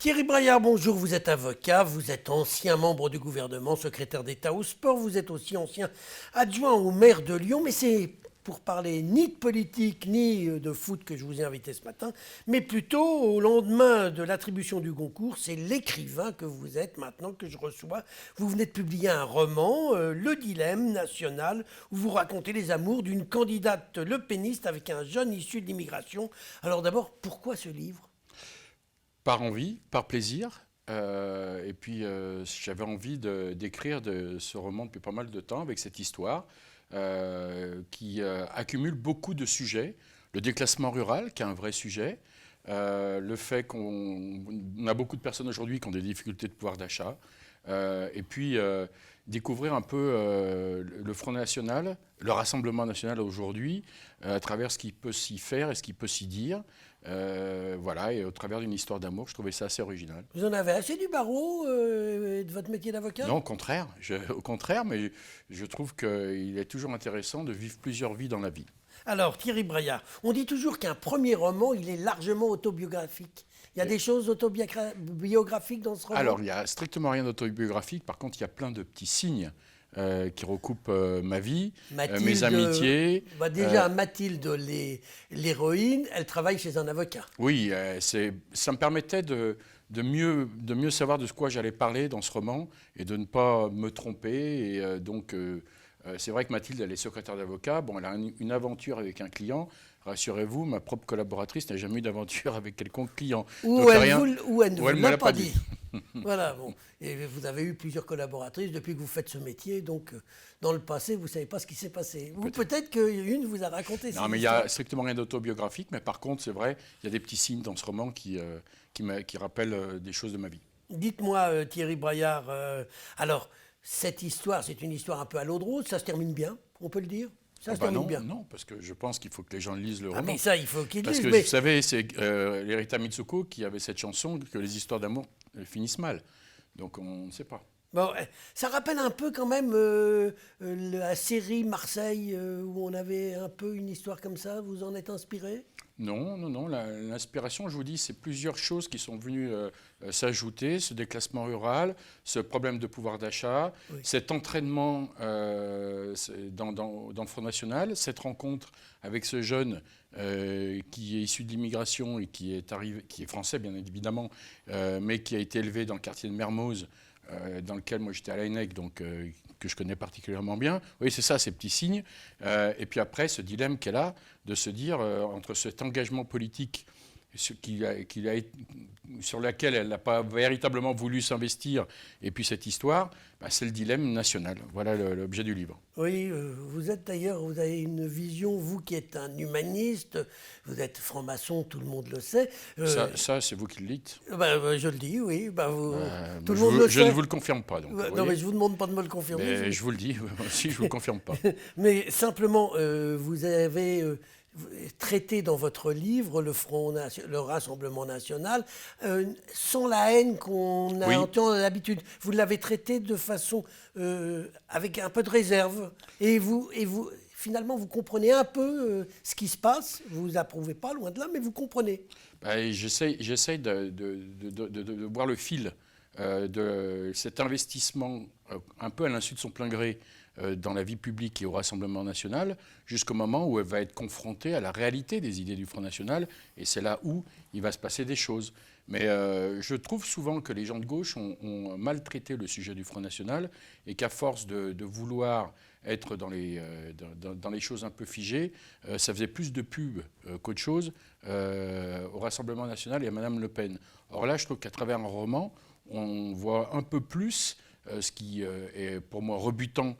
Thierry Braillard, bonjour, vous êtes avocat, vous êtes ancien membre du gouvernement, secrétaire d'État au sport, vous êtes aussi ancien adjoint au maire de Lyon, mais c'est pour parler ni de politique ni de foot que je vous ai invité ce matin, mais plutôt au lendemain de l'attribution du Goncourt, c'est l'écrivain que vous êtes maintenant que je reçois. Vous venez de publier un roman, Le Dilemme national, où vous racontez les amours d'une candidate lepéniste avec un jeune issu de l'immigration. Alors d'abord, pourquoi ce livre ? Par envie, par plaisir. Et puis j'avais envie d'écrire ce roman depuis pas mal de temps avec cette histoire qui accumule beaucoup de sujets. Le déclassement rural, qui est un vrai sujet. Le fait qu'on a beaucoup de personnes aujourd'hui qui ont des difficultés de pouvoir d'achat. Et puis découvrir un peu le Front National, le Rassemblement National aujourd'hui, à travers ce qu'il peut s'y faire et ce qu'il peut s'y dire. Voilà, et au travers d'une histoire d'amour, je trouvais ça assez original. Vous en avez assez du barreau et de votre métier d'avocat ? Non, au contraire, mais je trouve qu'il est toujours intéressant de vivre plusieurs vies dans la vie. Alors, Thierry Braillard, on dit toujours qu'un premier roman, il est largement autobiographique. Il y a des choses autobiographiques dans ce roman ? Alors, il n'y a strictement rien d'autobiographique. Par contre, il y a plein de petits signes qui recoupent ma vie, mes amitiés. Déjà, Mathilde, l'héroïne, elle travaille chez un avocat. Oui, ça me permettait de mieux savoir de quoi j'allais parler dans ce roman et de ne pas me tromper. Et c'est vrai que Mathilde, elle est secrétaire d'avocat. Bon, elle a une aventure avec un client. Rassurez-vous, ma propre collaboratrice n'a jamais eu d'aventure avec quelconque client. Ou elle ne vous l'a pas dit. dit. Voilà, bon. Et vous avez eu plusieurs collaboratrices depuis que vous faites ce métier, donc dans le passé, vous ne savez pas ce qui s'est passé. Ou peut-être qu'une vous a raconté ça. Non, mais il n'y a strictement rien d'autobiographique, mais par contre, c'est vrai, il y a des petits signes dans ce roman qui rappellent des choses de ma vie. Dites-moi, Thierry Braillard, alors, cette histoire, c'est une histoire un peu à l'eau de rose, ça se termine bien, on peut le dire ? Ça se termine bien. Non, parce que je pense qu'il faut que les gens lisent le roman. Ah mais ça, il faut qu'ils lisent. Parce que vous savez, c'est Lerita Mitsuko qui avait cette chanson que les histoires d'amour finissent mal. Donc on ne sait pas. Bon, ça rappelle un peu quand même la série Marseille où on avait un peu une histoire comme ça. Vous en êtes inspiré ? Non. L'inspiration, je vous dis, c'est plusieurs choses qui sont venues s'ajouter. Ce déclassement rural, ce problème de pouvoir d'achat, oui. Cet entraînement dans le Front National, cette rencontre avec ce jeune qui est issu de l'immigration et qui est français bien évidemment, mais qui a été élevé dans le quartier de Mermoz, dans lequel moi j'étais à l'ANEC, donc que je connais particulièrement bien. Oui, c'est ça, ces petits signes. Et puis après, ce dilemme qu'elle a de se dire entre cet engagement politique sur laquelle elle n'a pas véritablement voulu s'investir, et puis cette histoire, c'est le dilemme national. Voilà l'objet du livre. Oui, vous avez une vision, vous qui êtes un humaniste, vous êtes franc-maçon, tout le monde le sait. Ça, c'est vous qui le dites. Je le dis, oui. Tout le monde le sait. Je ne vous le confirme pas. Donc, non, mais je ne vous demande pas de me le confirmer. Mais je vous le dis, moi aussi, je ne vous le confirme pas. Mais simplement, vous avez traité dans votre livre le Rassemblement National sans la haine qu'on a entend d'habitude. Vous l'avez traité de façon avec un peu de réserve. Et vous finalement, vous comprenez un peu ce qui se passe. Vous approuvez pas, loin de là, mais vous comprenez. J'essaie de voir le fil de cet investissement un peu à l'insu de son plein gré dans la vie publique et au Rassemblement National, jusqu'au moment où elle va être confrontée à la réalité des idées du Front National, et c'est là où il va se passer des choses. Mais je trouve souvent que les gens de gauche ont maltraité le sujet du Front National, et qu'à force de vouloir être dans les choses un peu figées, ça faisait plus de pub qu'autre chose au Rassemblement National et à Madame Le Pen. Or là, je trouve qu'à travers un roman, on voit un peu plus ce qui est pour moi rebutant,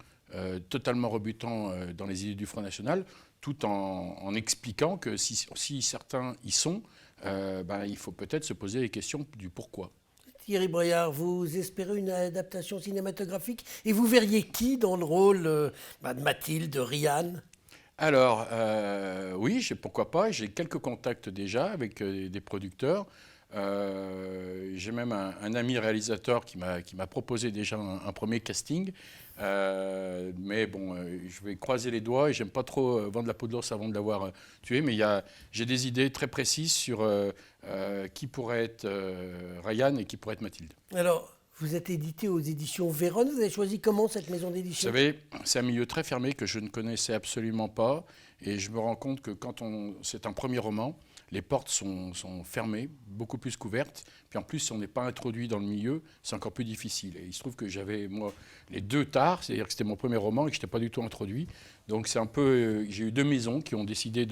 totalement rebutant dans les idées du Front National, tout en expliquant que si certains y sont, il faut peut-être se poser les questions du pourquoi. Thierry Braillard, vous espérez une adaptation cinématographique et vous verriez qui dans le rôle de Mathilde, de Rianne ? Alors, oui, pourquoi pas. J'ai quelques contacts déjà avec des producteurs. J'ai même un ami réalisateur qui m'a proposé déjà un premier casting. Mais bon, je vais croiser les doigts et j'aime pas trop vendre la peau de l'ours avant de l'avoir tué. Mais j'ai des idées très précises sur qui pourrait être Ryan et qui pourrait être Mathilde. Alors, vous êtes édité aux éditions Vérone. Vous avez choisi comment cette maison Vous d'édition? savez, c'est un milieu très fermé que je ne connaissais absolument pas. Et je me rends compte que c'est un premier roman, les portes sont fermées, beaucoup plus couvertes. Puis en plus, si on n'est pas introduit dans le milieu, c'est encore plus difficile. Et il se trouve que j'avais, moi, les deux tares, c'est-à-dire que c'était mon premier roman et que je n'étais pas du tout introduit. Donc c'est un peu... j'ai eu deux maisons qui ont décidé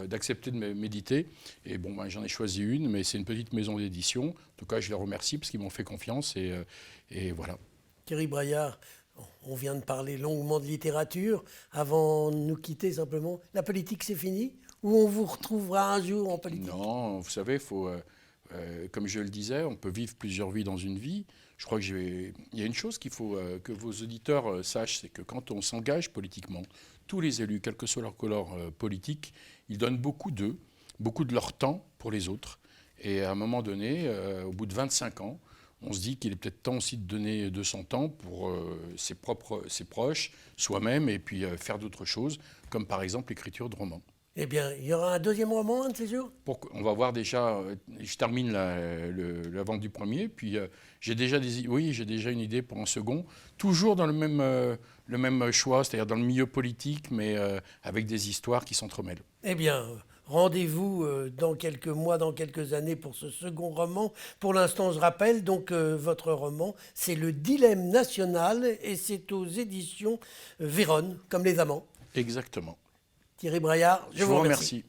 d'accepter de m'éditer. Et bon, ben, j'en ai choisi une, mais c'est une petite maison d'édition. En tout cas, je les remercie parce qu'ils m'ont fait confiance. Et voilà. Thierry Braillard, on vient de parler longuement de littérature. Avant de nous quitter simplement, la politique c'est fini? Ou on vous retrouvera un jour en politique? Non, vous savez, comme je le disais, on peut vivre plusieurs vies dans une vie. Je crois il y a une chose qu'il faut que vos auditeurs sachent, c'est que quand on s'engage politiquement, tous les élus, quelle que soit leur couleur politique, ils donnent beaucoup d'eux, beaucoup de leur temps pour les autres. Et à un moment donné, au bout de 25 ans, on se dit qu'il est peut-être temps aussi de donner de son temps pour ses proches, soi-même, et puis faire d'autres choses, comme par exemple l'écriture de romans. Eh bien, il y aura un deuxième roman un de ces jours? On va voir déjà, je termine la vente du premier, puis j'ai déjà une idée pour un second, toujours dans le même choix, c'est-à-dire dans le milieu politique, mais avec des histoires qui s'entremêlent. Eh bien, rendez-vous dans quelques mois, dans quelques années pour ce second roman. Pour l'instant, je rappelle donc votre roman, c'est Le Dilemme national et c'est aux éditions Vérone, comme Les Amants. Exactement. Thierry Braillard, je vous remercie.